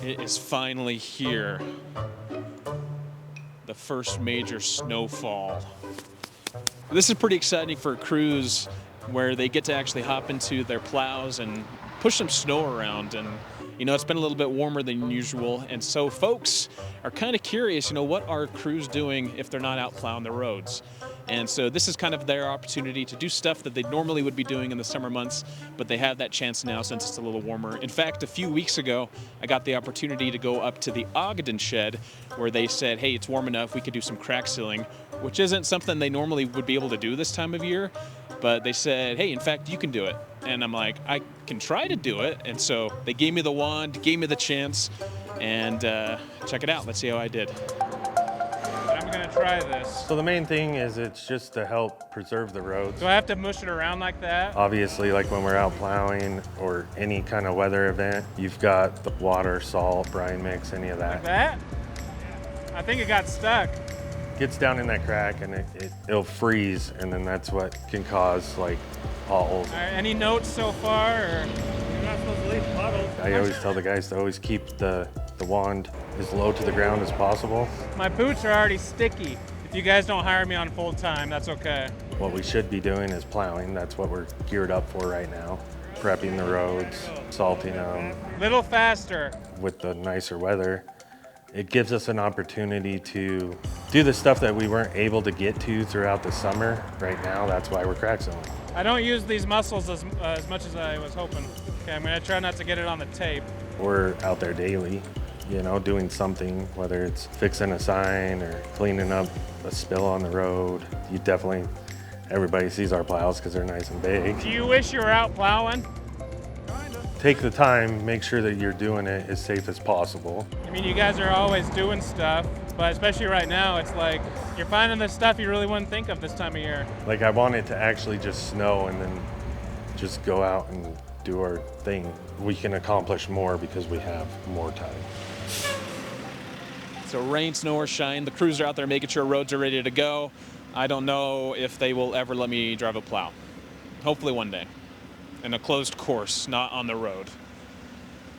It is finally here. The first major snowfall. This is pretty exciting for crews where they get to actually hop into their plows and push some snow around. And, it's been a little bit warmer than usual. And so folks are kind of curious, what are crews doing if they're not out plowing the roads? And so this is kind of their opportunity to do stuff that they normally would be doing in the summer months, but they have that chance now since it's a little warmer. In fact, a few weeks ago, I got the opportunity to go up to the Ogden shed where they said, hey, it's warm enough, we could do some crack sealing, which isn't something they normally would be able to do this time of year. But they said, hey, in fact, you can do it. And I'm like, I can try to do it. And so they gave me the wand, gave me the chance, and check it out. Let's see how I did. I'm gonna try this. So the main thing is it's just to help preserve the roads. Do I have to mush it around like that? Obviously, like when we're out plowing or any kind of weather event, you've got the water, salt, brine mix, any of that. Like that? I think it got stuck. Gets down in that crack and it'll freeze, and then that's what can cause like potholes. All right, any notes so far? Or you're not supposed to leave puddles. I always tell the guys to always keep the wand as low to the ground as possible. My boots are already sticky. If you guys don't hire me on full time, that's okay. What we should be doing is plowing. That's what we're geared up for right now. Prepping the roads, salting them. Little faster. With the nicer weather, it gives us an opportunity to do the stuff that we weren't able to get to throughout the summer. Right now, that's why we're crack sealing. I don't use these muscles as much as I was hoping. Okay, I'm gonna try not to get it on the tape. We're out there daily, doing something, whether it's fixing a sign or cleaning up a spill on the road. Everybody sees our plows because they're nice and big. Do you wish you were out plowing? Take the time, make sure that you're doing it as safe as possible. I mean, you guys are always doing stuff, but especially right now, it's like you're finding the stuff you really wouldn't think of this time of year. Like I want it to actually just snow and then just go out and do our thing. We can accomplish more because we have more time. So rain, snow, or shine, the crews are out there making sure roads are ready to go. I don't know if they will ever let me drive a plow. Hopefully one day. In a closed course, not on the road.